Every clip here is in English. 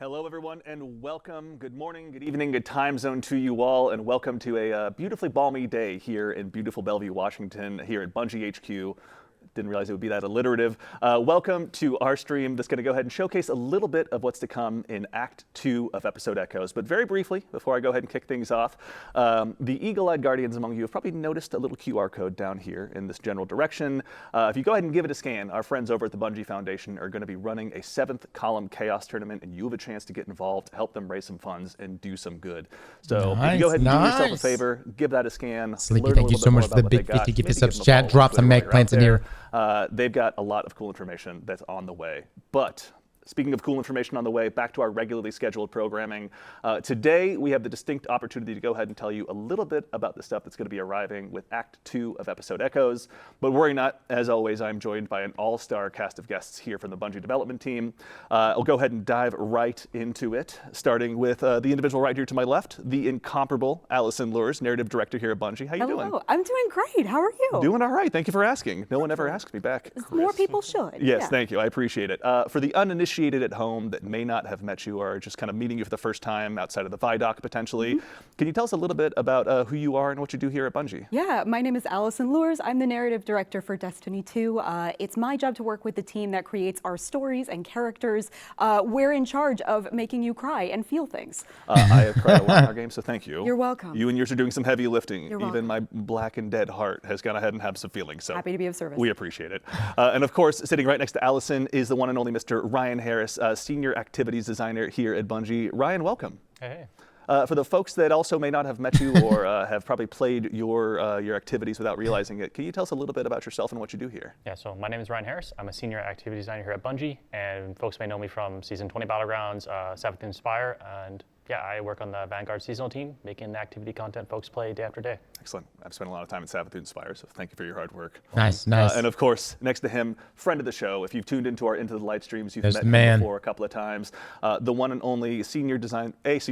Hello, everyone, and welcome. Good morning, good evening, good time zone to you all, and welcome to a beautifully balmy day here in beautiful Bellevue, Washington, here at Bungie HQ. Didn't realize it would be that alliterative. Welcome to our stream that's going to go ahead and showcase a little bit of what's to come in Act 2 of Episode Echoes. But very briefly, before I go ahead and kick things off, the eagle-eyed guardians among you have probably noticed a little QR code down here in this general direction. If you go ahead and give it a scan, our friends over at the Bungie Foundation are going to be running a 7th Column Chaos Tournament, and you have a chance to get involved, help them raise some funds, and do some good. So if you go ahead and do yourself a favor, give that a scan. Sleepy, thank you so much for the big 50 gift subs chat. Drop some Meg plants in here. They've got a lot of cool information that's on the way. But speaking of cool information on the way, back to our regularly scheduled programming. Today, we have the distinct opportunity to go ahead and tell you a little bit about the stuff that's going to be arriving with Act 2 of Episode Echoes. But worry not, as always, I'm joined by an all-star cast of guests here from the Bungie development team. I'll go ahead and dive right into it, starting with the individual right here to my left, the incomparable Allison Lures, narrative director here at Bungie. How you doing? Hello, I'm doing great. How are you? Doing all right. Thank you for asking. No one ever asked me back. More people should. Yes, yeah. Thank you. I appreciate it. For the uninitiated at home that may not have met you or are just kind of meeting you for the first time outside of the Vidoc potentially, can you tell us a little bit about who you are and what you do here at Bungie? Yeah, my name is Allison Lures. I'm the narrative director for Destiny 2. It's my job to work with the team that creates our stories and characters. We're in charge of making you cry and feel things. I have cried a lot in our game, so thank you. You're welcome. You and yours are doing some heavy lifting. You're Even welcome. my black and dead heart has gone ahead and had some feelings. So happy to be of service. We appreciate it. And of course, sitting right next to Allison is the one and only Mr. Ryan Harris, Senior Activities Designer here at Bungie. Ryan, welcome. Hey. For the folks that also may not have met you or have probably played your activities without realizing it, can you tell us a little bit about yourself and what you do here? Yeah, so my name is Ryan Harris. I'm a Senior Activity Designer here at Bungie, and folks may know me from Season 20 Battlegrounds, 7th Inspire, and yeah, I work on the Vanguard seasonal team, making the activity content folks play day after day. Excellent. I've spent a lot of time at Sabbath Inspire, so thank you for your hard work. Nice, nice. And of course, next to him, friend of the show. If you've tuned into our Into the Light streams, you've There's met the him man. before a couple of times. The one and only senior design lead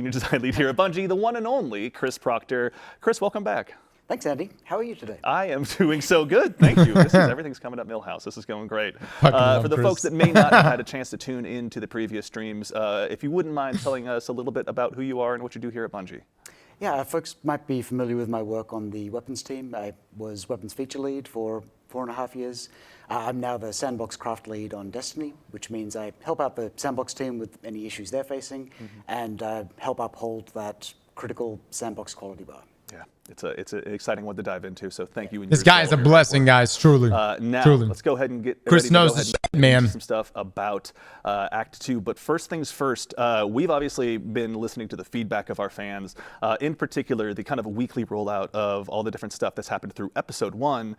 here at Bungie, the one and only Chris Proctor. Chris, welcome back. Thanks, Andy. How are you today? I am doing so good, thank you. Everything's coming up Millhouse. This is going great. For the folks that may not have had a chance to tune into the previous streams, if you wouldn't mind telling us a little bit about who you are and what you do here at Bungie. Yeah, folks might be familiar with my work on the weapons team. I was weapons feature lead for 4.5 years. I'm now the sandbox craft lead on Destiny, which means I help out the sandbox team with any issues they're facing and help uphold that critical sandbox quality bar. Yeah, it's an exciting one to dive into. So thank you. And This guy is a blessing, guys. Truly. Now truly. let's go ahead and get Chris ready to knows go the ahead shit, and man. some stuff about Act 2. But first things first, we've obviously been listening to the feedback of our fans, in particular the kind of weekly rollout of all the different stuff that's happened through Episode 1.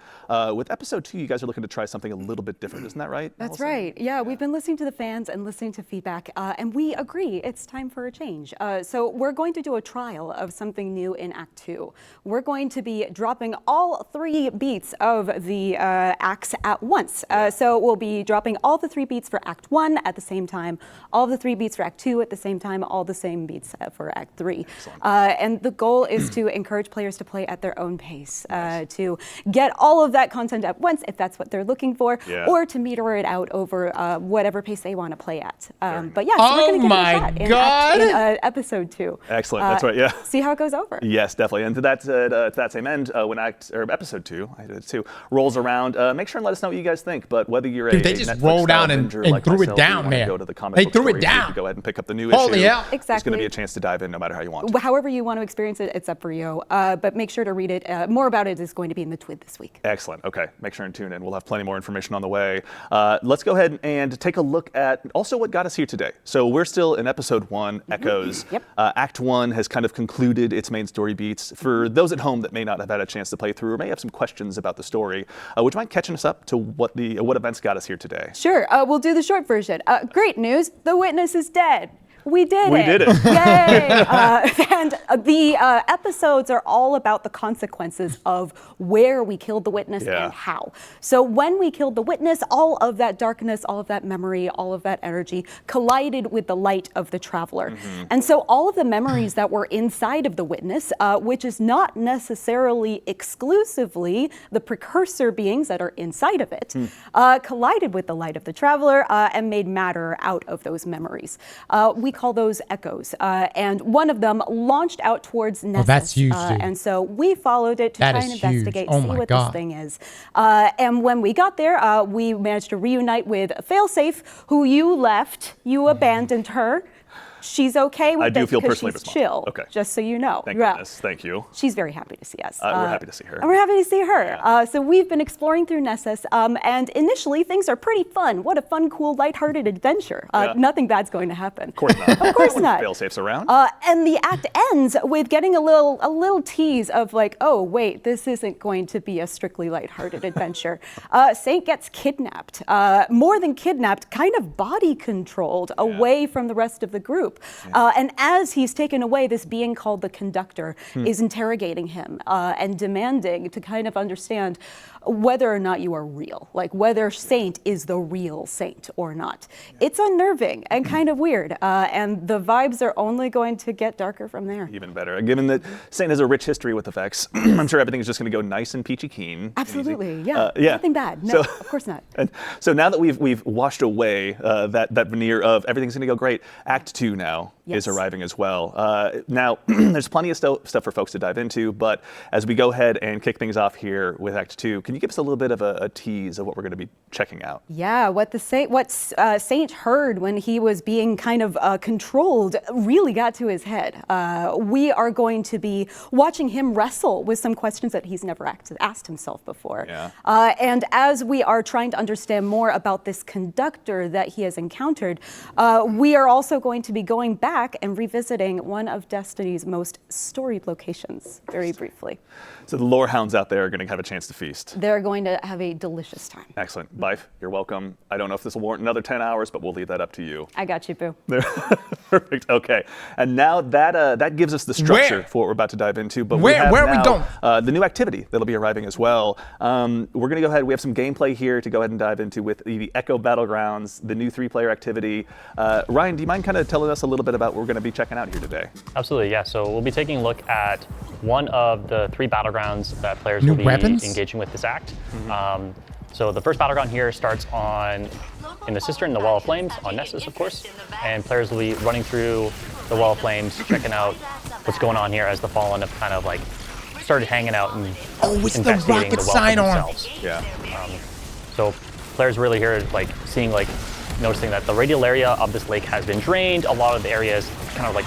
With Episode 2, you guys are looking to try something a little bit different. Isn't that right? That's Allison? right. Yeah, we've been listening to the fans and listening to feedback, and we agree it's time for a change. So we're going to do a trial of something new in Act 2. We're going to be dropping all 3 beats of the acts at once. So we'll be dropping all the 3 beats for Act 1 at the same time, all the 3 beats for Act 2 at the same time, all the same beats for Act 3. And the goal is to encourage players to play at their own pace, to get all of that content at once if that's what they're looking for, or to meter it out over whatever pace they want to play at. But yeah, so we're going to give it a shot in Episode 2. Excellent. That's right. Yeah. See how it goes over. Yes, definitely. And to that same end, when Episode 2, I did it too, rolls around, make sure and let us know what you guys think. But whether you're Dude, they just rolled down and threw it down, man. Go to the comic They book threw it store, down. you go ahead and pick up the new Holy issue. hell. There's Exactly. going to be a chance to dive in no matter how you want. However you want to experience it, it's up for you. But make sure to read it. More about it is going to be in the TWID this week. Excellent. Okay. Make sure and tune in. We'll have plenty more information on the way. Let's go ahead and take a look at also what got us here today. So we're still in Episode 1, Echoes. Yep. Act 1 has kind of concluded its main story beats. For those at home that may not have had a chance to play through or may have some questions about the story, would you mind catching us up to what events got us here today? Sure. We'll do the short version. Great news. The witness is dead. We did it. We did it. Yay. And the episodes are all about the consequences of where we killed the witness and how. So when we killed the witness, all of that darkness, all of that memory, all of that energy collided with the light of the traveler. And so all of the memories that were inside of the witness, which is not necessarily exclusively the precursor beings that are inside of it, collided with the light of the traveler and made matter out of those memories. We call those echoes. And one of them launched out towards Nessus. that's huge, dude. And so we followed it to That try is and huge. investigate, Oh see my what God. this thing is. And when we got there, we managed to reunite with Failsafe, who you left. You abandoned her. She's okay with I do this feel because personally she's responsible. chill, Okay. just so you know. Thank Yeah. goodness. Thank you. She's very happy to see us. We're happy to see her. And we're happy to see her. So we've been exploring through Nessus, and initially things are pretty fun. What a fun, cool, lighthearted adventure. Yeah. Nothing bad's going to happen. Of course not. Of course not. Failsafe's around. And the act ends with getting a little tease of like, oh wait, this isn't going to be a strictly lighthearted adventure. Saint gets kidnapped, more than kidnapped, kind of body controlled away from the rest of the group. And as he's taken away, this being called the Conductor is interrogating him and demanding to kind of understand whether or not you are real, like whether Saint is the real Saint or not. It's unnerving and kind of weird, and the vibes are only going to get darker from there. Even better. Given that Saint has a rich history with effects, I'm sure everything is just going to go nice and peachy keen. and easy. Absolutely, yeah. Yeah. Nothing bad. No, So- of course not. And so now that we've washed away that veneer of everything's going to go great, Act 2 now is Yes. arriving as well. Now, there's plenty of stuff for folks to dive into, but as we go ahead and kick things off here with Act 2, can you give us a little bit of a tease of what we're going to be checking out? Yeah, what Saint heard when he was being kind of controlled really got to his head. We are going to be watching him wrestle with some questions that he's never asked himself before. Yeah. And as we are trying to understand more about this Conductor that he has encountered, we are also going to be going back and revisiting one of Destiny's most storied locations very briefly. So the lore hounds out there are going to have a chance to feast. They're going to have a delicious time. Excellent. Bife, you're welcome. I don't know if this will warrant another 10 hours, but we'll leave that up to you. I got you, Boo. Perfect. Okay. And now that gives us the structure for what we're about to dive into. But Where are we now, going? the new activity that'll be arriving as well. We're going to go ahead. We have some gameplay here to go ahead and dive into with the Echo Battlegrounds, the new 3-player activity. Ryan, do you mind kind of telling us a little bit about what we're going to be checking out here today? Absolutely, yeah. So we'll be taking a look at one of the 3 battlegrounds that players New will be weapons? engaging with this act. So the first battleground here starts in the Cistern, the Wall of Flames, on Nessus, of course. And players will be running through the Wall of Flames, checking out what's going on here as the Fallen have kind of like started hanging out and it's the investigating rocket the sign Wall arm. themselves. Yeah. So players really here like seeing noticing that the radial area of this lake has been drained. A lot of the areas kind of like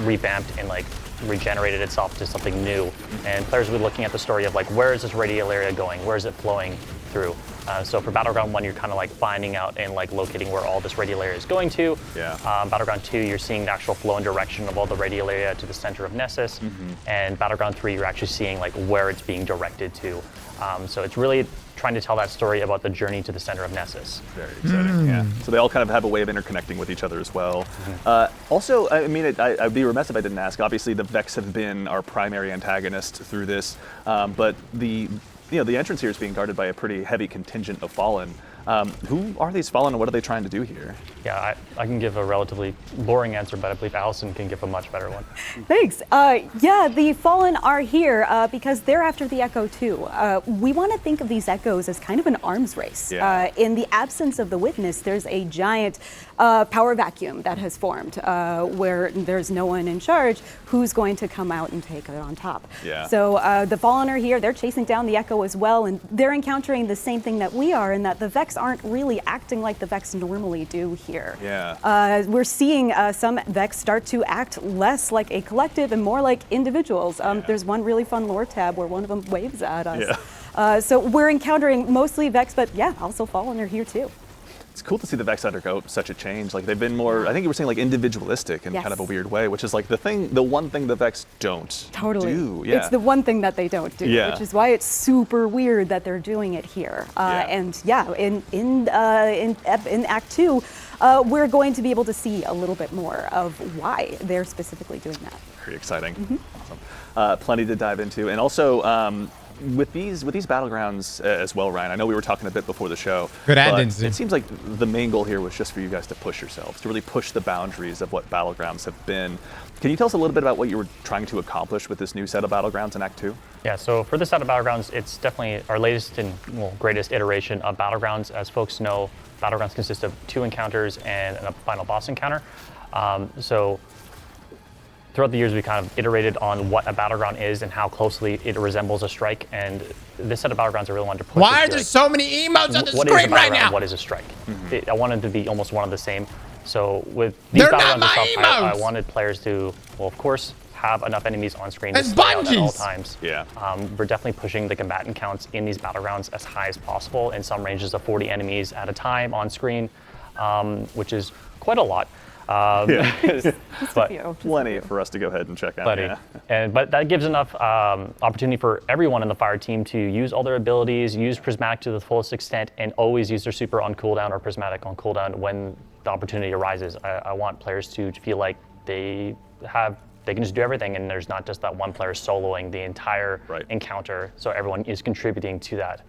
revamped and like regenerated itself to something new. And players will be looking at the story of like, where is this radial area going? Where is it flowing through? So for Battleground 1, you're kind of like finding out and like locating where all this radial area is going to. Yeah. Battleground 2, you're seeing the actual flow and direction of all the radial area to the center of Nessus. And Battleground 3, you're actually seeing like where it's being directed to. So it's really trying to tell that story about the journey to the center of Nessus. Very exciting, yeah. So they all kind of have a way of interconnecting with each other as well. Also, I mean, I'd be remiss if I didn't ask. Obviously, the Vex have been our primary antagonist through this, but the entrance here is being guarded by a pretty heavy contingent of Fallen. Who are these Fallen and what are they trying to do here? Yeah, I can give a relatively boring answer, but I believe Allison can give a much better one. Thanks. Yeah, the Fallen are here because they're after the Echo too. We want to think of these Echoes as kind of an arms race. Yeah. In the absence of the Witness, there's a giant power vacuum that has formed where there's no one in charge who's going to come out and take it on top. Yeah. So the Fallen are here. They're chasing down the Echo as well, and they're encountering the same thing that we are, in that the Vex aren't really acting like the Vex normally do here. Yeah. We're seeing some Vex start to act less like a collective and more like individuals. There's one really fun lore tab where one of them waves at us. Yeah. So we're encountering mostly Vex, but yeah, also Fallen are here too. It's cool to see the Vex undergo such a change. Like they've been more, I think you were saying like individualistic in Yes. kind of a weird way, which is like the one thing the Vex don't Totally. do. Yeah. It's the one thing that they don't do, Yeah. which is why it's super weird that they're doing it here. And yeah, in Act 2, we're going to be able to see a little bit more of why they're specifically doing that. Very exciting. Awesome. Plenty to dive into. And also, with these battlegrounds as well, Ryan, I know we were talking a bit before the show. Good but endings, dude. It seems like the main goal here was just for you guys to push yourselves, to really push the boundaries of what battlegrounds have been. Can you tell us a little bit about what you were trying to accomplish with this new set of battlegrounds in Act 2? Yeah, so for this set of Battlegrounds, it's definitely our latest and greatest iteration of Battlegrounds. As folks know, Battlegrounds consist of 2 encounters and a final boss encounter. So throughout the years, we kind of iterated on what a battleground is and how closely it resembles a strike. And this set of battlegrounds I really wanted to push. Why are there so many emotes on the what is a screen right battleground? now? What is a strike? I wanted to be almost one of the same. So with these They're not battlegrounds my and stuff, I emotes! wanted players to, well, of course, have enough enemies on screen to It's stay out at all Bungie's! times. Yeah. We're definitely pushing the combatant counts in these battlegrounds as high as possible, in some ranges of 40 enemies at a time on screen, which is quite a lot. But Plenty for us to go ahead and check out. Yeah. but that gives enough opportunity for everyone in the fire team to use all their abilities, use prismatic to the fullest extent, and always use their super on cooldown or prismatic on cooldown when the opportunity arises. I want players to feel like they can just do everything, and there's not just that one player soloing the entire encounter. So everyone is contributing to that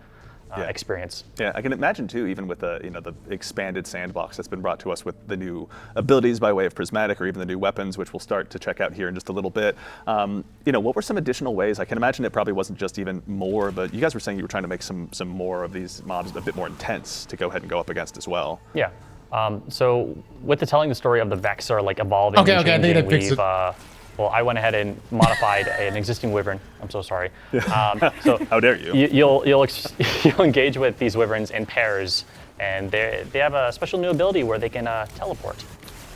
experience. Yeah, I can imagine too, even with the the expanded sandbox that's been brought to us with the new abilities by way of prismatic, or even the new weapons, which we'll start to check out here in just a little bit. What were some additional ways? I can imagine it probably wasn't just even more, but you guys were saying you were trying to make some more of these mobs a bit more intense to go ahead and go up against as well. Yeah. So with the telling the story of the Vex are like evolving and changing, I think they fixed it. Well, I went ahead and modified an existing wyvern. I'm so sorry. So How dare you? You'll engage with these wyverns in pairs, and they have a special new ability where they can teleport.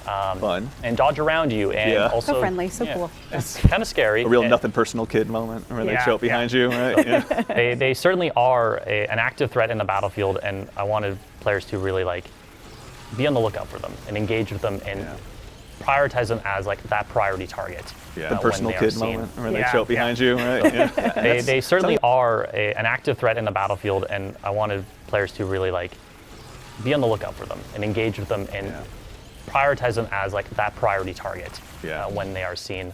Fun. And dodge around you, and also So friendly, so cool. It's kind of scary. A real nothing personal kid moment where they show up behind you, right? Yeah. They certainly are an active threat in the battlefield, and I wanted players to really be on the lookout for them and engage with them and prioritize them as that priority target. Yeah, the personal kid moment where they show up behind you, right? Yeah. They certainly are an active threat in the battlefield, and I wanted players to really be on the lookout for them and engage with them and prioritize them as that priority target when they are seen.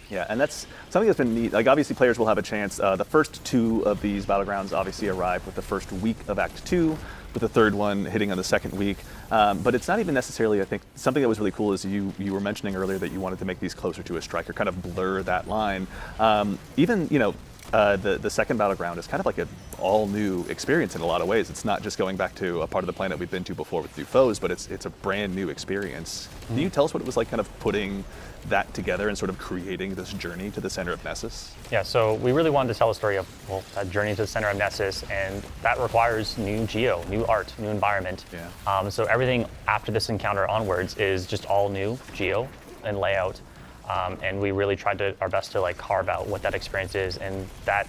Yeah, and that's something that's been neat. Obviously, players will have a chance. The first two of these battlegrounds obviously arrive with the first week of Act 2, with the third one hitting on the second week. But it's not even necessarily, I think, something that was really cool is you were mentioning earlier that you wanted to make these closer to a strike, or kind of blur that line. The second battleground is kind of like an all-new experience in a lot of ways. It's not just going back to a part of the planet we've been to before with new foes, but it's a brand new experience. Can you tell us what it was like kind of putting that together and sort of creating this journey to the center of Nessus? Yeah, so we really wanted to tell a story of that journey to the center of Nessus, and that requires new geo, new art, new environment. Yeah. So everything after this encounter onwards is just all new geo and layout. And we really tried our best to carve out what that experience is, and that,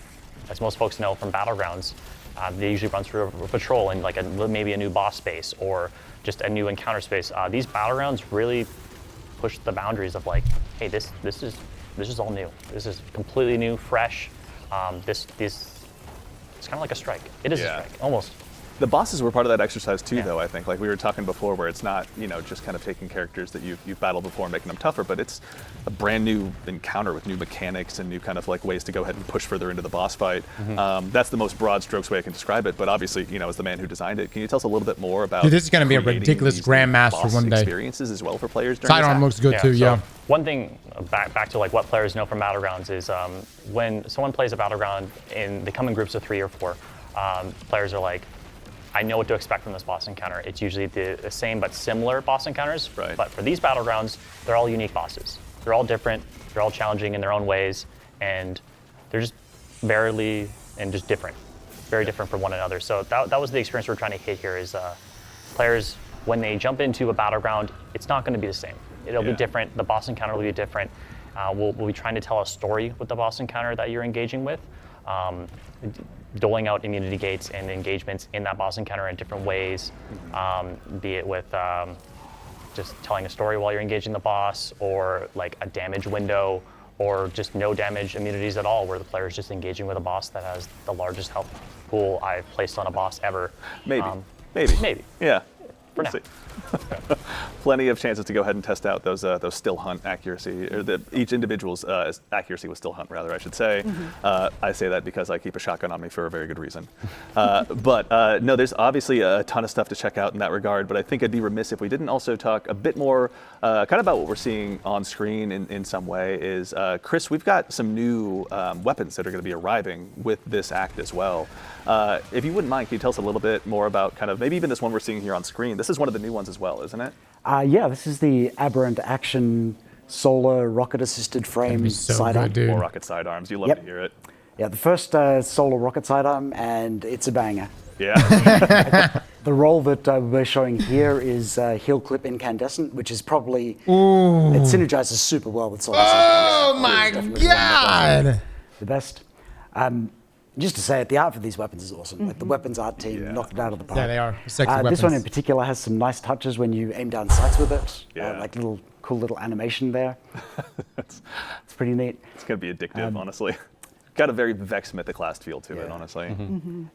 as most folks know from Battlegrounds, they usually run through a patrol in maybe a new boss space or just a new encounter space. These Battlegrounds really push the boundaries of hey, this is all new. This is completely new, fresh. It's kind of like a strike. It is a strike, almost. The bosses were part of that exercise too, though, I think. We were talking before, where it's not, just kind of taking characters that you've battled before and making them tougher, but it's a brand new encounter with new mechanics and new kind of ways to go ahead and push further into the boss fight. That's the most broad strokes way I can describe it, but obviously, as the man who designed it, can you tell us a little bit more about Dude, this is going to be a ridiculous Grandmaster one day. Experiences as well for players during Sidearm looks good too, so one thing, back to what players know from Battlegrounds is when someone plays a Battleground, they come in groups of 3 or 4, players are I know what to expect from this boss encounter. It's usually the same but similar boss encounters. Right. But for these Battlegrounds, they're all unique bosses. They're all different. They're all challenging in their own ways, and they're just very different, very different from one another. So that was the experience we're trying to hit here. Is players, when they jump into a Battleground, it's not going to be the same. It'll be different. The boss encounter will be different. We'll be trying to tell a story with the boss encounter that you're engaging with. Doling out immunity gates and engagements in that boss encounter in different ways, be it with just telling a story while you're engaging the boss, or a damage window, or just no damage immunities at all, where the player is just engaging with a boss that has the largest health pool I've placed on a boss ever. Maybe. Yeah. For now. See. Plenty of chances to go ahead and test out those still hunt accuracy, or each individual's accuracy with still hunt, rather, I should say. I say that because I keep a shotgun on me for a very good reason. But no, there's obviously a ton of stuff to check out in that regard, but I think I'd be remiss if we didn't also talk a bit more kind of about what we're seeing on screen in some way. Is Chris, we've got some new weapons that are going to be arriving with this act as well. If you wouldn't mind, can you tell us a little bit more about kind of maybe even this one we're seeing here on screen? This is one of the new ones as well, isn't it? Yeah, this is the Aberrant Action Solar Rocket-Assisted Frame so sidearm. good, dude. More rocket sidearms. You love Yep. to hear it. Yeah, the first solar rocket sidearm, and it's a banger. Yeah. The roll that we're showing here is heel clip incandescent, which is probably it synergizes super well with solar. Oh my god! The best. Just to say it, the art for these weapons is awesome. Like the weapons art team knocked it out of the park. Yeah, they are sexy weapons. This one in particular has some nice touches when you aim down sights with it. Yeah. Like cool little animation there. It's pretty neat. It's going to be addictive, honestly. Got a very Vex Mythoclast feel to it, honestly.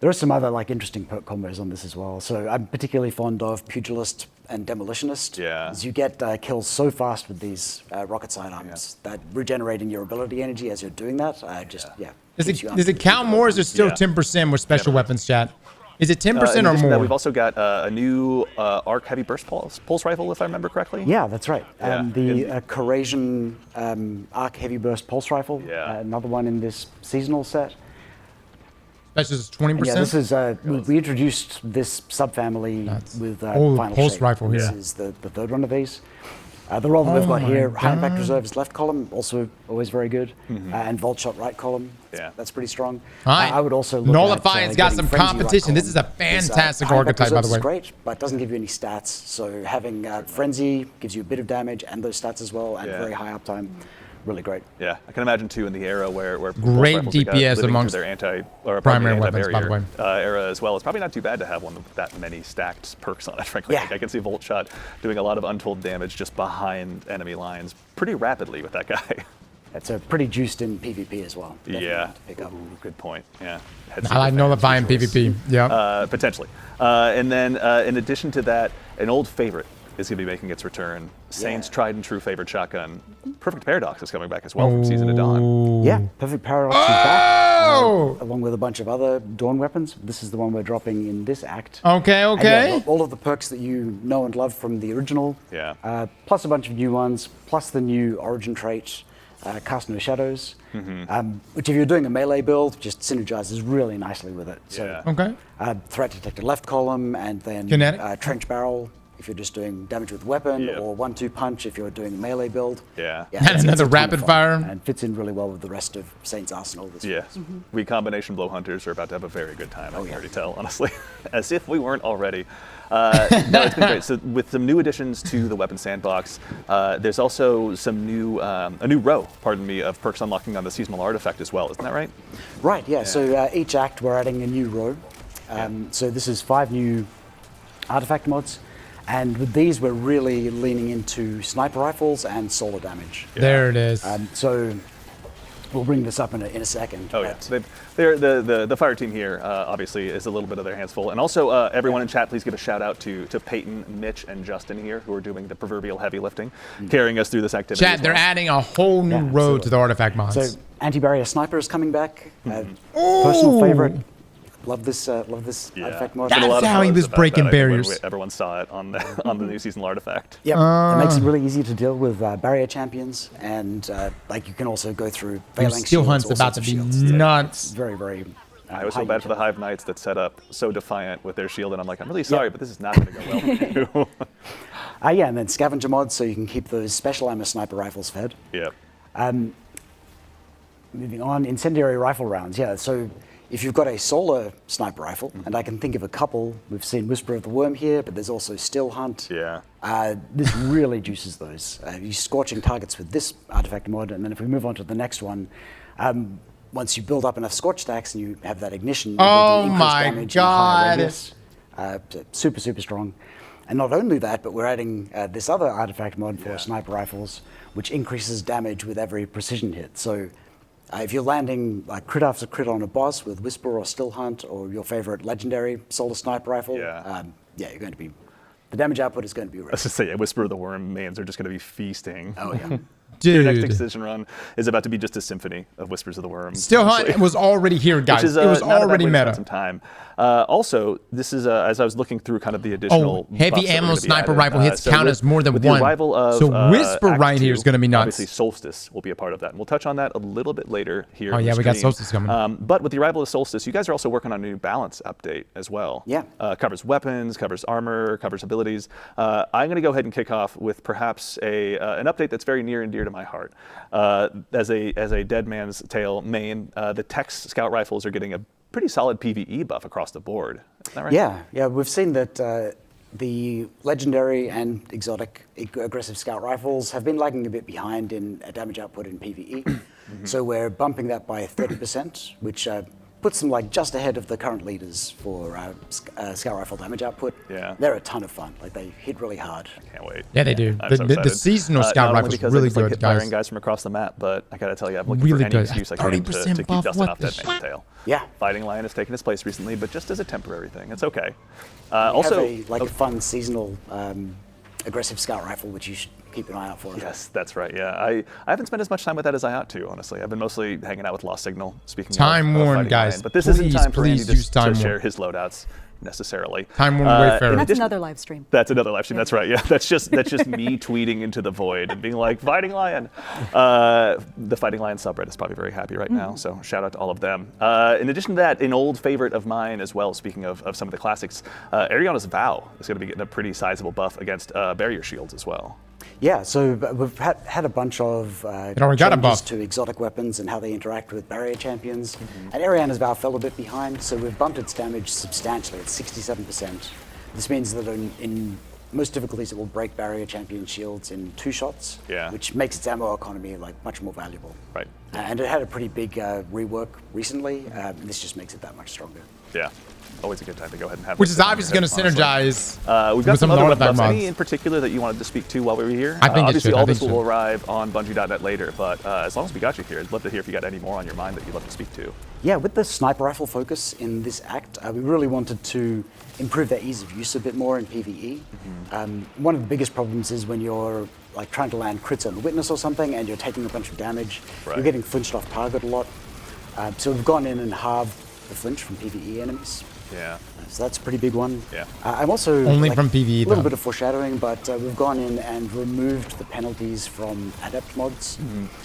There are some other interesting perk combos on this as well. So I'm particularly fond of Pugilist and Demolitionist. Yeah. As you get kills so fast with these rocket sidearms that regenerating your ability energy as you're doing that, Does it count more, or is it still 10% with special weapons, chat? Is it 10% In or addition to that, more? we've also got a new arc heavy burst pulse rifle, if I remember correctly. Yeah, that's right. Yeah. The Corasian Arc Heavy Burst Pulse Rifle, Yeah. another one in this seasonal set. That's just 20%? Yeah, this is we introduced this subfamily with Final pulse Shape. rifle This here. is the third one of these. The roll that we've got here, High Impact Reserves left column, also always very good, and Volt Shot right column. Yeah. That's pretty strong. All right. I would also look Nullifying's at, got getting some Frenzy competition. right This is a column. fantastic High Impact archetype, by the Reserves way. is great, but doesn't give you any stats. So having Frenzy gives you a bit of damage and those stats as well, and Yeah. very high uptime. Really great. Yeah, I can imagine too in the era where pulse Great rifles are DPS living amongst through their primary weapons, by the way. era as well. It's probably not too bad to have one with that many stacked perks on it. Frankly, Yeah. Like, I can see Volt Shot doing a lot of untold damage just behind enemy lines pretty rapidly with that guy. It's pretty juiced in PvP as well. Definitely Yeah. to pick up. Ooh, good point. Yeah. I like nullifying PvP. Yeah. Potentially. And then in addition to that, an old favorite is going to be making its return. Saint's tried and true favorite shotgun. Perfect Paradox is coming back as well from Season of Dawn. Yeah, Perfect Paradox is back, Oh! along with a bunch of other Dawn weapons. This is the one we're dropping in this act. Okay, And yeah, okay. all of the perks that you know and love from the original, Yeah. plus a bunch of new ones, plus the new Origin trait, Cast No Shadows, which if you're doing a melee build, just synergizes really nicely with it. So, Yeah. Okay. Threat Detector left column, and then Kinetic? Trench Barrel if you're just doing damage with weapon, Yep. or 1-2 punch if you're doing a melee build. Yeah. And another a ton of rapid fun, fire. and fits in really well with the rest of Saint's arsenal this year. Yes. We combination blow hunters are about to have a very good time. I can yeah. already tell, honestly, as if we weren't already. No, it's been great. So with some new additions to the weapon sandbox, there's also some new, a new row, pardon me, of perks unlocking on the seasonal artifact as well. Isn't that right? Right, yeah. So each act we're adding a new row. So this is 5 new artifact mods. And with these, we're really leaning into sniper rifles and solar damage. There it is. So we'll bring this up in a second. Oh yeah, but- the fire team here obviously is a little bit of their hands full, and also everyone in chat, please give a shout out to Peyton, Mitch, and Justin here who are doing the proverbial heavy lifting, carrying us through this activity. Chat, as they're well. adding a whole new row to the artifact mods. So anti-barrier sniper is coming back. Personal favorite. Love this artifact mod. Been a That's lot of how he buzz was about breaking that, I think, when barriers. everyone saw it on the new seasonal artifact. Yep, it makes it really easy to deal with barrier champions, and you can also go through phalanx Steel shields, Hunt's all about sorts to of be shields. nuts. Very, very. I was so high bad for the utility. Hive Knights that set up so defiant with their shield, and I'm like, I'm really sorry, but this is not going to go well for you. Yeah, and then scavenger mods, so you can keep those special ammo sniper rifles fed. Yeah. Moving on, incendiary rifle rounds. Yeah, so if you've got a solar sniper rifle, and I can think of a couple, we've seen Whisper of the Worm here, but there's also Still Hunt. Yeah. This really juices those. You're scorching targets with this artifact mod, and then if we move on to the next one, once you build up enough scorch stacks and you have that ignition, Oh you do my increased damage in a higher God. radius. Super, super strong. And not only that, but we're adding this other artifact mod for sniper rifles, which increases damage with every precision hit. So if you're landing crit after crit on a boss with Whisper or Still Hunt or your favorite legendary solar sniper rifle, you're going to be, the damage output is going to be Let's just say, Whisper of the Worm mains are just going to be feasting. Oh yeah. Your next Dude. Excision run is about to be just a symphony of Whispers of the Worm. Still honestly. Hunt was already here, guys. Which is, It was not a bad already way to spend meta. some time. Also, this is as I was looking through kind of the additional Oh, heavy buffs that were ammo gonna be sniper added. rifle hits So count with- as more than with one. The arrival of, So Whisper Act right here 2, is going to be nuts. Obviously, Solstice will be a part of that, and we'll touch on that a little bit later here. Oh, in yeah, the we got stream. Solstice coming. But with the arrival of Solstice, you guys are also working on a new balance update as well. Yeah. Covers weapons, covers armor, covers abilities. I'm going to go ahead and kick off with perhaps an update that's very near and dear to my heart. As a Dead Man's Tale main, the Tex Scout rifles are getting a pretty solid PvE buff across the board. Is that right? Yeah, we've seen that the legendary and exotic aggressive scout rifles have been lagging a bit behind in damage output in PvE. So we're bumping that by 30%, which puts them like just ahead of the current leaders for scout rifle damage output. Yeah. They're a ton of fun. Like they hit really hard. Can't wait. Yeah, they do. I'm The, so the excited. seasonal scout not only rifle's because really I just like good, hit firing guys. guys from across the map, but I gotta tell you, I'm looking Really for any good. excuse I can to 30% keep buff, dusting what off the Dead Man's Tale. Yeah. Fighting Lion has taken its place recently, but just as a temporary thing. It's okay. We Also, have a fun seasonal aggressive scout rifle, which you should keep an eye out for. yes, that's right. Yeah, I haven't spent as much time with that as I ought to, honestly. I've been mostly hanging out with Lost Signal. Speaking Time of Worn, Fighting guys. Lion. But this isn't Please, time for Andy please use to Time share Worn. his loadouts necessarily. Time Worn Wayfarer. in That's addition- another live stream. That's another live stream. That's right. Yeah, that's just me tweeting into the void and being like, "Fighting Lion." The Fighting Lion subreddit is probably very happy right now. So shout out to all of them. In addition to that, an old favorite of mine as well. Speaking of some of the classics, Ariana's Vow is going to be getting a pretty sizable buff against barrier shields as well. Yeah, so we've had a bunch of already got a changes buff. to exotic weapons and how they interact with barrier champions. And Ariana's Vow fell a bit behind, so we've bumped its damage substantially. It's 67%. This means that in most difficulties, it will break barrier champion shields in 2 shots, Yeah. which makes its ammo economy like much more valuable. Right. And it had a pretty big rework recently. This just makes it that much stronger. Yeah. Always a good time to go ahead and have. Which those is sitting on obviously your going to head, honestly. synergize We've got with some some other artifact buffs. mods. Any in particular that you wanted to speak to while we were here? I think it obviously should. all I think this it will should. arrive on Bungie.net later, but as long as we got you here, I'd love to hear if you got any more on your mind that you'd love to speak to. Yeah, with the sniper rifle focus in this act, we really wanted to improve their ease of use a bit more in PvE. One of the biggest problems is when you're like trying to land crits on the witness or something and you're taking a bunch of damage, Right. you're getting flinched off target a lot. So we've gone in and halved the flinch from PvE enemies. Yeah. So that's a pretty big one. Yeah. I'm also Only from PvE A little though. bit of foreshadowing, but we've gone in and removed the penalties from adept mods,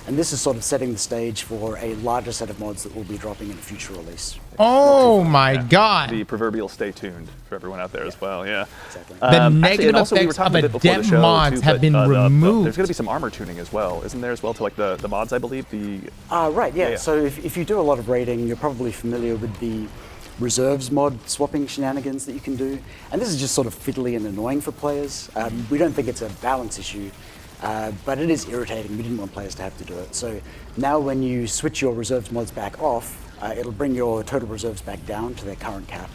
and this is sort of setting the stage for a larger set of mods that will be dropping in a future release. Oh my Yeah. god. The proverbial stay tuned for everyone out there as well. Yeah. Exactly. The Actually, negative and also we were effects talking of a bit before the adept show, mods too, have but, been removed. removed. There's going to be some armor tuning as well, isn't there as well to like the mods? I believe the. Right, yeah. Yeah. So if you do a lot of raiding, you're probably familiar with the reserves mod swapping shenanigans that you can do. And this is just sort of fiddly and annoying for players. We don't think it's a balance issue, but it is irritating. We didn't want players to have to do it. So now when you switch your reserves mods back off, it'll bring your total reserves back down to their current cap.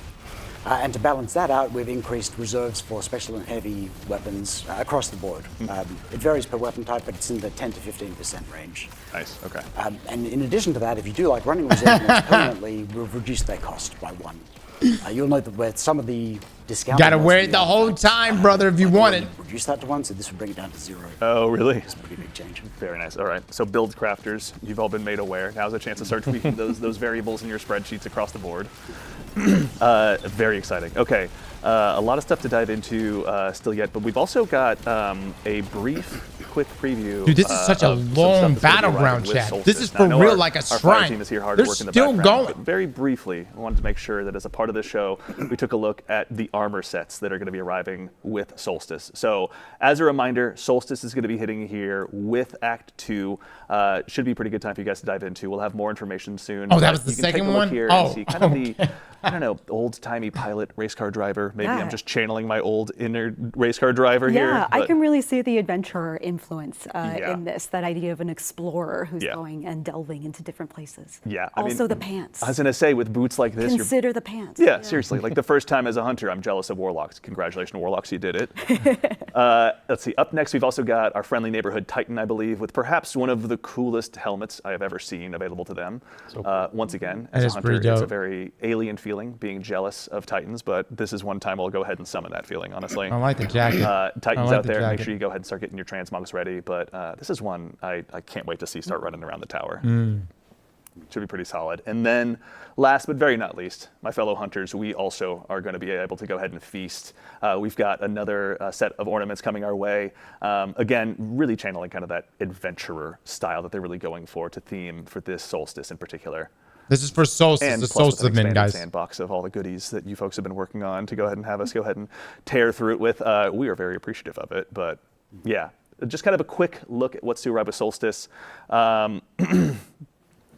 And to balance that out, we've increased reserves for special and heavy weapons across the board. It varies per weapon type, but it's in the 10 to 15% range. Nice. Okay. And in addition to that, if you do like running reserve mods permanently, we've reduced their cost by 1. You'll note that where some of the discount. Gotta wear it the whole time, brother, if you want it. Reduce that to 1, so this would bring it down to 0. Oh, really? It's a pretty big change. Very nice. All right. So build crafters, you've all been made aware. Now's a chance to start tweaking those variables in your spreadsheets across the board. Very exciting. Okay. A lot of stuff to dive into still yet, but we've also got a brief, quick preview. Dude, this is such a of some long stuff that's gonna be battleground arriving with chat. Solstice. This is Now, for I know real our- like a Our fire shrine. team is here hard They're work in the still background, going. but very briefly, I wanted to make sure that as a part of the show, we took a look at the armor sets that are going to be arriving with Solstice. So, as a reminder, Solstice is going to be hitting here with Act 2. Should be a pretty good time for you guys to dive into. We'll have more information soon. Oh, that but was the you can take second a look one? here Oh, and see kind of the, I don't know, old-timey pilot race car driver. Maybe Yeah. I'm just channeling my old inner race car driver here. Yeah, I but- can really see the adventurer influence Yeah. in this. That idea of an explorer who's Yeah. going and delving into different places. Yeah, I mean, Also the pants. I was going to say, with boots like this, you're Consider the pants. Yeah, seriously. Like the first time as a hunter, I'm jealous of Warlocks. Congratulations, Warlocks, you did it. Let's see. Up next, we've also got our friendly neighborhood Titan, I believe, with perhaps one of the coolest helmets I have ever seen available to them. Once again, as That a is hunter, pretty it's a dope. very alien feeling, being jealous of Titans, but this is one time I'll go ahead and summon that feeling, honestly. I like the jacket. Titans I like out the there, make jacket. sure you go ahead and start getting your transmog Aztecross ready, but this is one I can't wait to see start running around the tower. Should be pretty solid. And then last but very not least, my fellow hunters, we also are going to be able to go ahead and feast. We've got another set of ornaments coming our way. Again, really channeling kind of that adventurer style that they're really going for to theme for this solstice in particular. This is for solstice, the Plus with solstice an of men, expanded guys. sandbox of all the goodies that you folks have been working on to go ahead and have us go ahead and tear through it with. We are very appreciative of it, but yeah, just kind of a quick look at what's to arrive with solstice.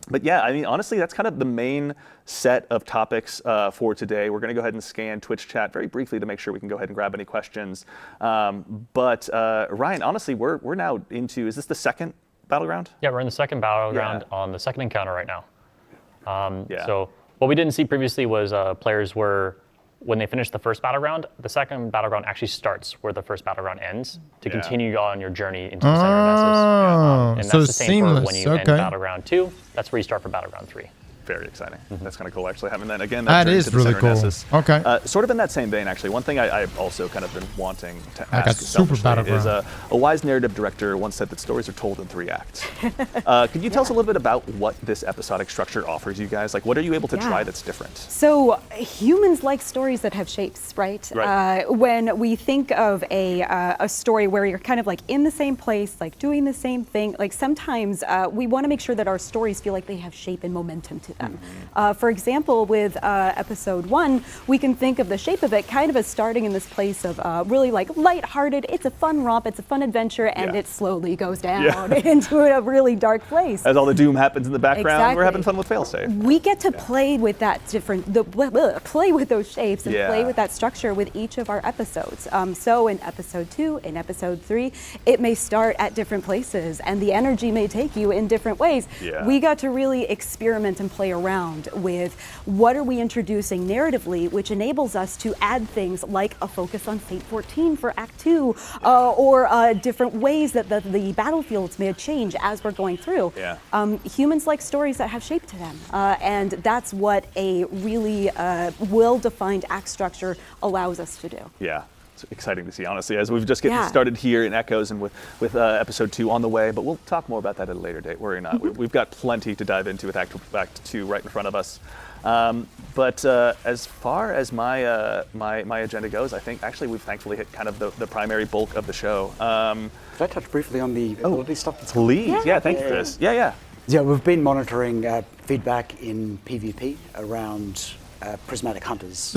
But yeah, I mean, honestly, that's kind of the main set of topics for today. We're going to go ahead and scan Twitch chat very briefly to make sure we can go ahead and grab any questions. But Ryan, honestly, we're now into, is this the second battleground? Yeah, we're in the second battleground on the second encounter right now. Yeah. So what we didn't see previously was players were, when they finish the first battleground, the second battleground actually starts where the first battleground ends to continue on your journey into the center of Nessus. And that's so the same seamless. for when you end Okay. battleground 2. That's where you start for battleground 3. Very exciting. That's kind of cool, actually, having that again. That journey is to the really center of cool. Nessus. Okay. Sort of in that same vein, actually, one thing I've also kind of been wanting to I got ask super selfishly is battleground. a wise narrative director once said that stories are told in 3 acts. Could you tell us a little bit about what this episodic structure offers you guys? Like, what are you able to try that's different? So humans like stories that have shapes, right? Right. When we think of a story where you're kind of like in the same place, like doing the same thing, like sometimes we want to make sure that our stories feel like they have shape and momentum to them. For example, with episode 1, we can think of the shape of it kind of as starting in this place of really like lighthearted. It's a fun romp, it's a fun adventure, and it slowly goes down into a really dark place. As all the doom happens in the background, we're Exactly. having fun with failsafe. We get to play with that play with those shapes and play Yeah. with that structure with each of our episodes. So in episode 2, in episode 3, it may start at different places and the energy may take you in different ways. Yeah. We got to really experiment and play around with what are we introducing narratively, which enables us to add things like a focus on Fate 14 for Act 2, or different ways that the battlefields may change as we're going through. Yeah. Humans like stories that have shape to them, and that's what a really well-defined act structure allows us to do. Yeah, it's exciting to see, honestly, as we've just getting started here in Echoes and with episode 2 on the way, but we'll talk more about that at a later date. Worry not. We've got plenty to dive into with Act 2 right in front of us. But as far as my agenda goes, I think actually we've thankfully hit kind of the primary bulk of the show. Could I touch briefly on the ability stuff that's coming? Please, thank you, Chris. Yeah. Yeah, we've been monitoring feedback in PvP around prismatic hunters,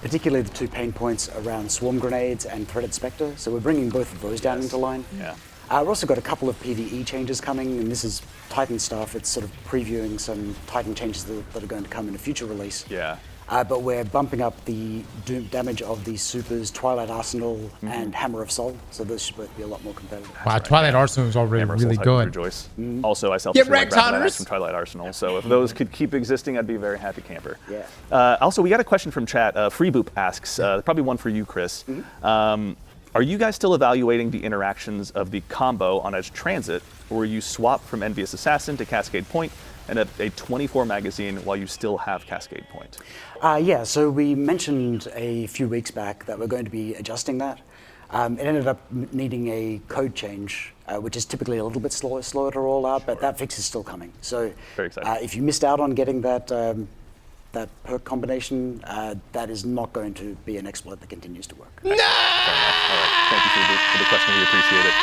particularly the 2 pain points around swarm grenades and threaded spectre. So we're bringing both of those down into line. Yeah. We've also got a couple of PvE changes coming, and this is Titan stuff. It's sort of previewing some Titan changes that are going to come in a future release. Yeah. But we're bumping up the damage of the supers, Twilight Arsenal and Hammer of Soul. So those should both be a lot more competitive. Wow, Twilight Arsenal is already Hammer of really Soul, Titan, good. Rejoice. Also, I selfishly wrecked, like Rapid Hunters! Axe from Twilight Arsenal, so if those could keep existing, I'd be a very happy camper. Yeah. Also, we got a question from chat. Freeboop asks, probably one for you, Chris. Are you guys still evaluating the interactions of the combo on Edge Transit, or you swap from Envious Assassin to Cascade Point and a 24 magazine while you still have Cascade Point? Yeah, so we mentioned a few weeks back that we're going to be adjusting that. It ended up needing a code change, which is typically a little bit slower to roll out, but that fix is still coming. So Very exciting. if you missed out on getting that perk combination, that is not going to be an exploit that continues to work. Fair enough. All right. Thank you for the question. We appreciate it.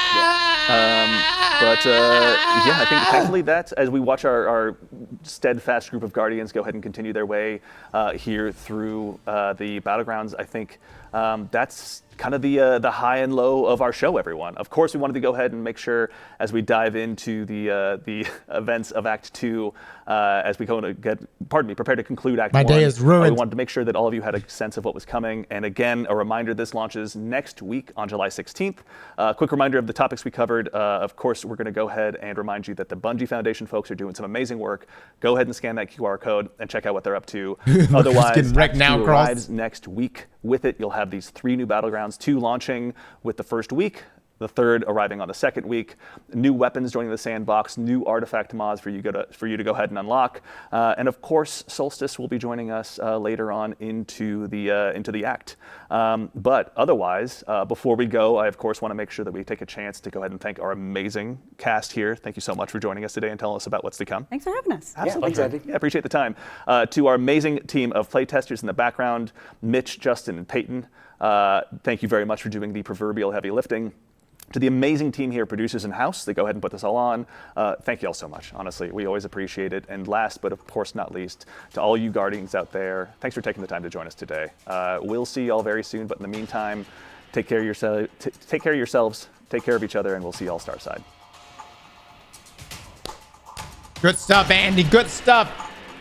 I think thankfully that as we watch our steadfast group of Guardians go ahead and continue their way here through the Battlegrounds, I think that's kind of the high and low of our show, everyone. Of course, we wanted to go ahead and make sure as we dive into the events of Act 2, as we go to prepare to conclude Act 1. My day is ruined. We wanted to make sure that all of you had a sense of what was coming. And again, a reminder, this launches next week on July 16th. Quick reminder of the topics we covered. Of course, we're going to go ahead and remind you that the Bungie Foundation folks are doing some amazing work. Go ahead and scan that QR code and check out what they're up to. Otherwise, getting wrecked Act now, 2 Cross. arrives next week. With it, you'll have these 3 new Battlegrounds, 2 launching with the first week, the third arriving on the second week. New weapons joining the sandbox, new artifact mods for you to go ahead and unlock, and of course, Solstice will be joining us later on into the act. But otherwise, before we go, I of course want to make sure that we take a chance to go ahead and thank our amazing cast here. Thank you so much for joining us today and telling us about what's to come. Thanks for having us. Absolutely. Yeah, thanks, Andy. Yeah, appreciate the time. To our amazing team of playtesters in the background, Mitch, Justin, and Peyton, thank you very much for doing the proverbial heavy lifting. To the amazing team here, producers in-house, they go ahead and put this all on. Thank you all so much. Honestly, we always appreciate it. And last, but of course not least, to all you Guardians out there, thanks for taking the time to join us today. We'll see you all very soon, but in the meantime, take care of yourselves, take care of each other, and we'll see you all Starside. Good stuff, Andy. Good stuff.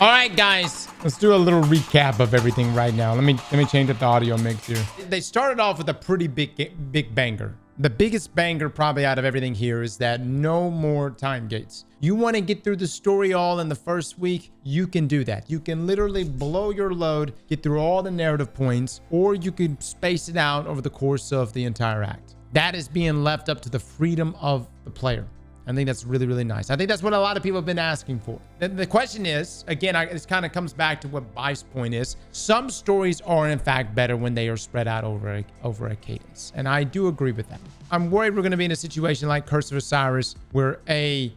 All right, guys, let's do a little recap of everything right now. Let me change up the audio mix here. They started off with a pretty big banger. The biggest banger probably out of everything here is that no more time gates. You want to get through the story all in the first week, you can do that. You can literally blow your load, get through all the narrative points, or you can space it out over the course of the entire act. That is being left up to the freedom of the player. I think that's really, really nice. I think that's what a lot of people have been asking for. The question is, again, this kind of comes back to what Bife's point is. Some stories are, in fact, better when they are spread out over a cadence. And I do agree with that. I'm worried we're going to be in a situation like Curse of Osiris, where in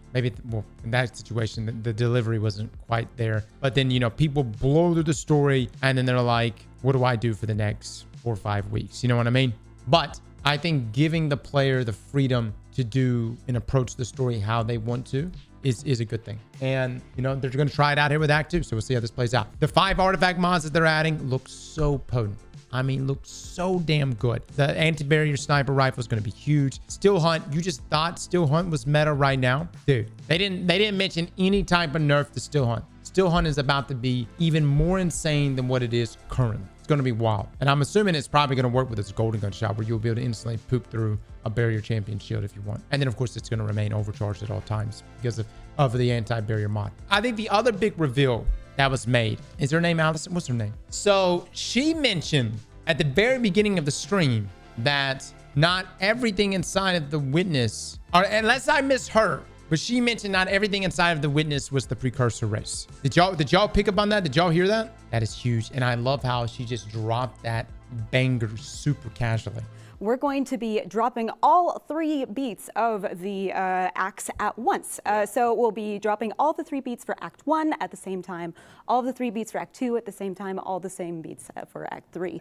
that situation, the delivery wasn't quite there. But then, people blow through the story, and then they're like, what do I do for the next 4 or 5 weeks? You know what I mean? But I think giving the player the freedom to do and approach the story how they want to is a good thing. And, they're going to try it out here with Act 2. So we'll see how this plays out. The 5 artifact mods that they're adding look so potent. I mean, look so damn good. The anti-barrier sniper rifle is going to be huge. Still Hunt, you just thought Still Hunt was meta right now? Dude, they didn't mention any type of nerf to Still Hunt. Still Hunt is about to be even more insane than what it is currently. Going to be wild, and I'm assuming it's probably going to work with its golden gun shot, where you'll be able to instantly poop through a barrier champion shield if you want. And then of course it's going to remain overcharged at all times because of the anti-barrier mod. I think the other big reveal that was made, is her name Allison? What's her name? So she mentioned at the very beginning of the stream that not everything inside of the witness, or unless I misheard, but she mentioned not everything inside of the witness was the precursor race. Did y'all pick up on that? Did y'all hear that? That is huge. And I love how she just dropped that banger super casually. We're going to be dropping all 3 beats of the acts at once. So we'll be dropping all the 3 beats for Act 1 at the same time, all the 3 beats for Act 2 at the same time, all the same beats for Act 3.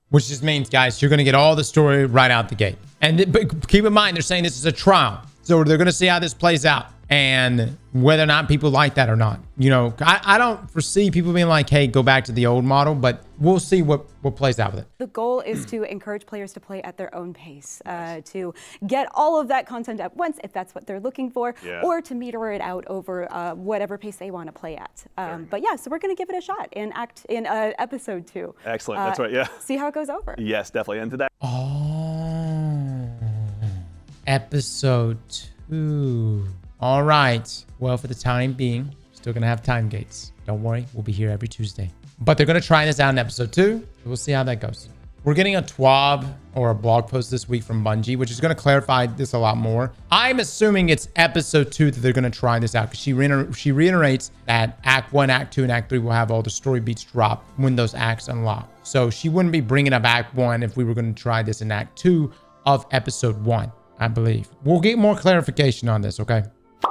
Which just means, guys, you're going to get all the story right out the gate. And but keep in mind, they're saying this is a trial. So they're going to see how this plays out and whether or not people like that or not. I don't foresee people being like, hey, go back to the old model, but we'll see what plays out with it. The goal is to encourage players to play at their own pace, to get all of that content at once if that's what they're looking for, or to meter it out over whatever pace they want to play at. But yeah, so we're going to give it a shot in episode 2. Excellent. That's right. Yeah. See how it goes over. Yes, definitely. And to that. Episode 2. All right. Well, for the time being, still going to have time gates. Don't worry. We'll be here every Tuesday. But they're going to try this out in episode 2. We'll see how that goes. We're getting a TWAB or a blog post this week from Bungie, which is going to clarify this a lot more. I'm assuming it's episode 2 that they're going to try this out, because she reiterates that Act 1, Act 2, and Act 3 will have all the story beats drop when those acts unlock. So she wouldn't be bringing up Act 1 if we were going to try this in Act 2 of episode 1. I believe. We'll get more clarification on this, okay?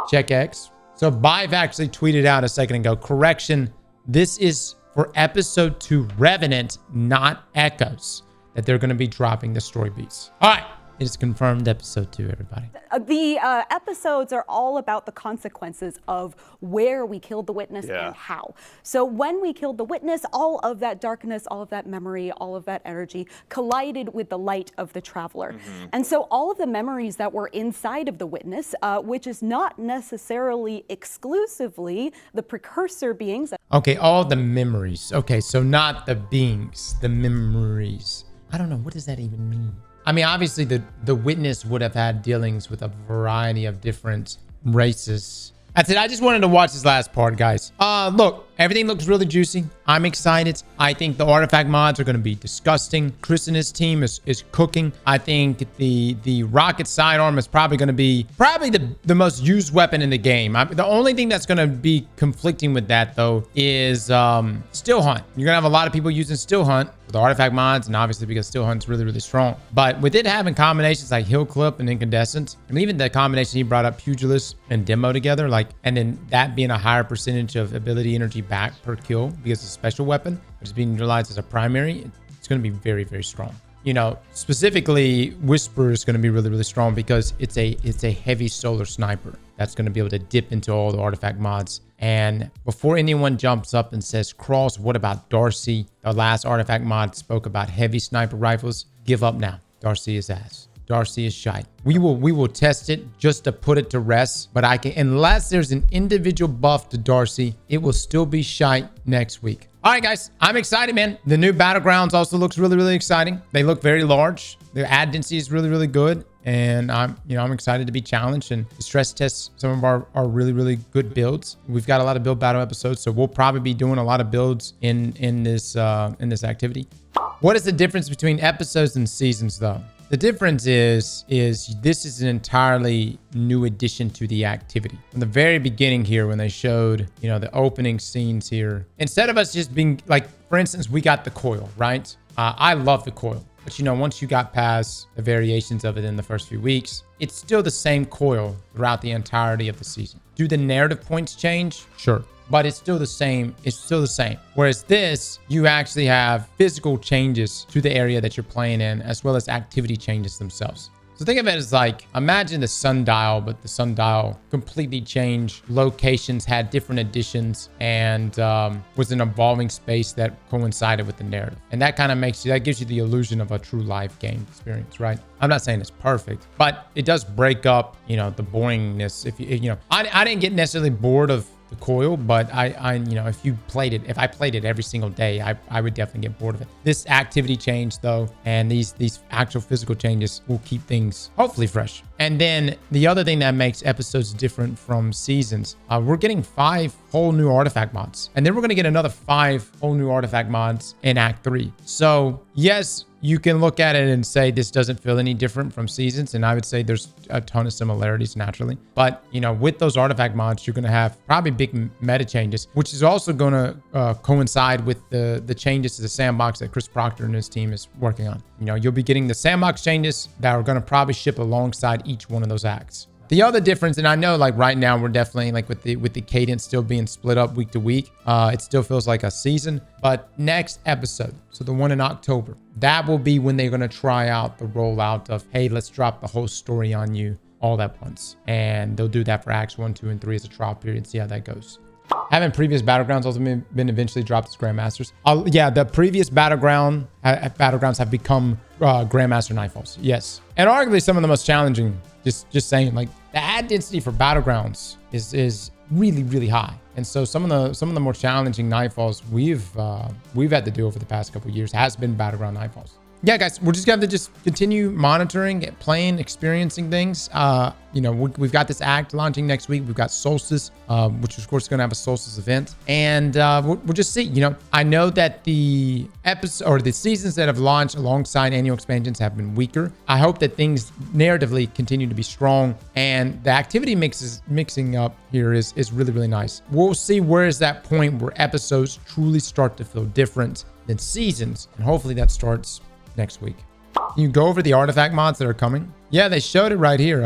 Check X. So Bive actually tweeted out a second ago, correction, this is for episode 2 Revenant, not Echoes, that they're going to be dropping the story beats. All right. It is confirmed episode 2, everybody. The episodes are all about the consequences of where we killed the witness and how. So when we killed the witness, all of that darkness, all of that memory, all of that energy collided with the light of the traveler. And so all of the memories that were inside of the witness, which is not necessarily exclusively the precursor beings. Okay, all the memories. Okay, so not the beings, the memories. I don't know. What does that even mean? I mean, obviously, the witness would have had dealings with a variety of different races. That's it. I just wanted to watch this last part, guys. Look, everything looks really juicy. I'm excited. I think the artifact mods are going to be disgusting. Chris and his team is cooking. I think the rocket sidearm is probably going to be the most used weapon in the game. The only thing that's going to be conflicting with that, though, is Still Hunt. You're going to have a lot of people using Still Hunt with artifact mods, and obviously because Still Hunt's really, really strong. But with it having combinations like Hill Clip and Incandescent, and even the combination he brought up, Pugilist and Demo together, like, and then that being a higher percentage of ability energy back per kill because it's a special weapon, which is being utilized as a primary, it's going to be very, very strong. You know, specifically Whisper is going to be really, really strong because it's a heavy solar sniper that's going to be able to dip into all the artifact mods. And before anyone jumps up and says, Cross, what about Darcy? The last artifact mod spoke about heavy sniper rifles. Give up now. Darcy is ass. Darcy is shite. We will test it just to put it to rest, but unless there's an individual buff to Darcy, it will still be shite next week. All right, guys, I'm excited, man. The new battlegrounds also looks really, really exciting. They look very large. Their ad density is really, really good. And I'm excited to be challenged and stress test some of our really, really good builds. We've got a lot of build battle episodes, so we'll probably be doing a lot of builds in this activity. What is the difference between episodes and seasons, though? The difference is this is an entirely new addition to the activity. From the very beginning here, when they showed, the opening scenes here, instead of us just being like, for instance, we got the coil, right? I love the coil. But once you got past the variations of it in the first few weeks, it's still the same coil throughout the entirety of the season. Do the narrative points change? Sure. But it's still the same. It's still the same. Whereas this, you actually have physical changes to the area that you're playing in, as well as activity changes themselves. So think of it as like, imagine the sundial, but the sundial completely changed. Locations had different additions and was an evolving space that coincided with the narrative. And that kind of that gives you the illusion of a true live game experience, right? I'm not saying it's perfect, but it does break up, the boringness. I didn't get necessarily bored of the coil, but if I played it every single day, I would definitely get bored of it. This activity change, though, and these actual physical changes will keep things hopefully fresh. And then the other thing that makes episodes different from seasons, we're getting 5 whole new artifact mods, and then we're going to get another 5 whole new artifact mods in Act 3. So yes, you can look at it and say this doesn't feel any different from seasons, and I would say there's a ton of similarities naturally. But with those artifact mods, you're going to have probably big meta changes, which is also going to coincide with the changes to the sandbox that Chris Proctor and his team is working on. You'll be getting the sandbox changes that are going to probably ship alongside each one of those acts. The other difference, and I know like right now we're definitely like with the cadence still being split up week to week, it still feels like a season. But next episode, so the one in October, that will be when they're going to try out the rollout of, hey, let's drop the whole story on you all at once. And they'll do that for acts 1, 2, and 3 as a trial period and see how that goes. Haven't previous battlegrounds also been eventually dropped as grandmasters? Yeah, the previous battlegrounds have become grandmaster nightfalls. Yes, and arguably some of the most challenging. Just saying, like the ad density for battlegrounds is really, really high, and so some of the more challenging nightfalls we've had to do over the past couple of years has been battleground nightfalls. Yeah, guys, we're just going to just continue monitoring, playing, experiencing things. We've got this act launching next week. We've got Solstice, which of course is going to have a Solstice event. And we'll just see. I know that the episodes or the seasons that have launched alongside annual expansions have been weaker. I hope that things narratively continue to be strong. And the activity mixing up here is really, really nice. We'll see where is that point where episodes truly start to feel different than seasons. And hopefully that starts next week. Can you go over the artifact mods that are coming? Yeah, they showed it right here.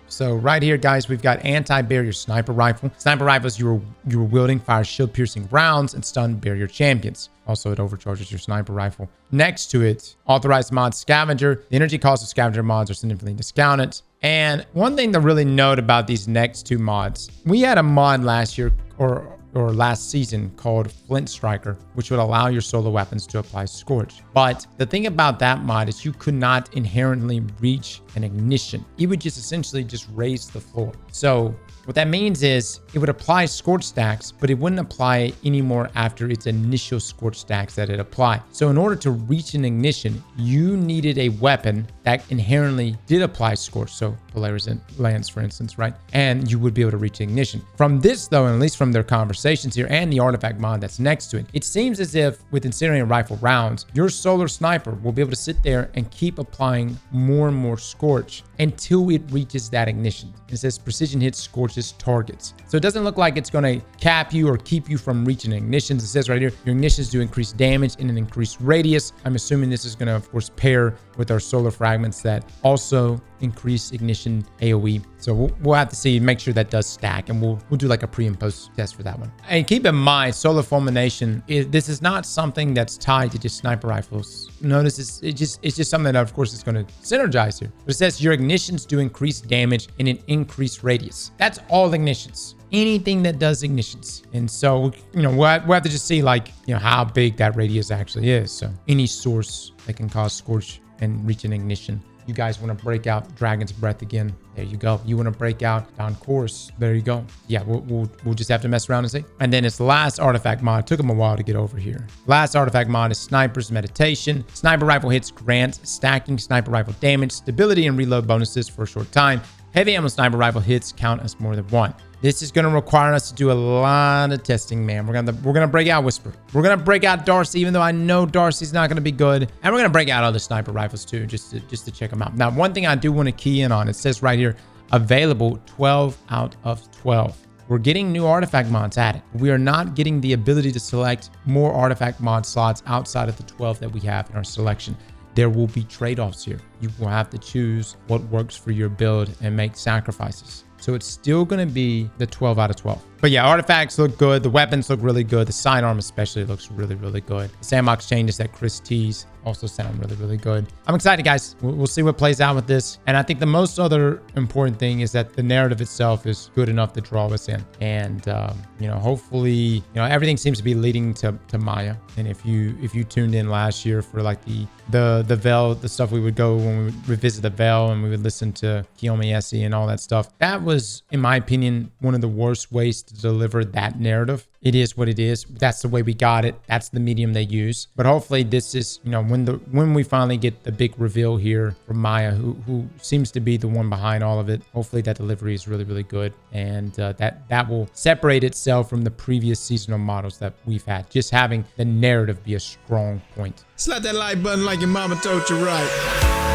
So right here, guys, we've got anti-barrier sniper rifle. Sniper rifles you were wielding fire shield-piercing rounds and stun barrier champions. Also, it overcharges your sniper rifle. Next to it, authorized mod scavenger. The energy cost of scavenger mods are significantly discounted. And one thing to really note about these next 2 mods, we had a mod last year or last season called Flint Striker, which would allow your solo weapons to apply Scorch. But the thing about that mod is you could not inherently reach an ignition. It would just essentially just raise the floor. So what that means is it would apply scorch stacks, but it wouldn't apply it anymore after its initial scorch stacks that it applied. So in order to reach an ignition, you needed a weapon that inherently did apply scorch. So Polaris Lance, for instance, right? And you would be able to reach ignition. From this though, and at least from their conversations here and the artifact mod that's next to it, it seems as if with incendiary rifle rounds, your solar sniper will be able to sit there and keep applying more and more scorch until it reaches that ignition. It says precision hits scorches targets. So it doesn't look like it's going to cap you or keep you from reaching ignitions. It says right here, your ignitions do increase damage in an increased radius. I'm assuming this is going to, of course, pair with our solar fragments that also increase ignition AoE. So we'll have to see, make sure that does stack, and we'll do like a pre and post test for that one. And keep in mind, solar fulmination, this is not something that's tied to just sniper rifles. Notice it's just something that, of course, is going to synergize here. But it says your ignitions do increase damage in an increased radius. That's all ignitions. Anything that does ignitions. And so, we'll have to just see how big that radius actually is. So any source that can cause scorch and reach an ignition. You guys want to break out Dragon's Breath again? There you go. You want to break out Dawn Course? There you go. Yeah, we'll just have to mess around and see. And then its last artifact mod, took them a while to get over here. Last artifact mod is Sniper's Meditation. Sniper rifle hits grants stacking sniper rifle damage, stability, and reload bonuses for a short time. Heavy ammo sniper rifle hits count as more than one. This is going to require us to do a lot of testing, man. We're gonna break out Whisper. We're gonna break out Darcy, even though I know Darcy's not gonna be good. And we're gonna break out other sniper rifles too, just to check them out. Now, one thing I do want to key in on, it says right here, available 12 out of 12. We're getting new artifact mods added. We are not getting the ability to select more artifact mod slots outside of the 12 that we have in our selection. There will be trade-offs here. You will have to choose what works for your build and make sacrifices. So it's still going to be the 12 out of 12. But yeah, artifacts look good. The weapons look really good. The sidearm especially looks really, really good. The sandbox changes that Chris teased also sound really, really good. I'm excited, guys. We'll see what plays out with this. And I think the most other important thing is that the narrative itself is good enough to draw us in. And, hopefully, everything seems to be leading to Maya. And if you tuned in last year for like the Veil, the stuff we would go when we would revisit the Veil and we would listen to Kiyomi Esi and all that stuff, that was, in my opinion, one of the worst ways to deliver that narrative. It is what it is. That's the way we got it. That's the medium they use. But hopefully this is, when we finally get the big reveal here from Maya, who seems to be the one behind all of it, hopefully that delivery is really, really good. And that will separate itself from the previous seasonal models that we've had. Just having the narrative be a strong point. Slap that like button like your mama told you right.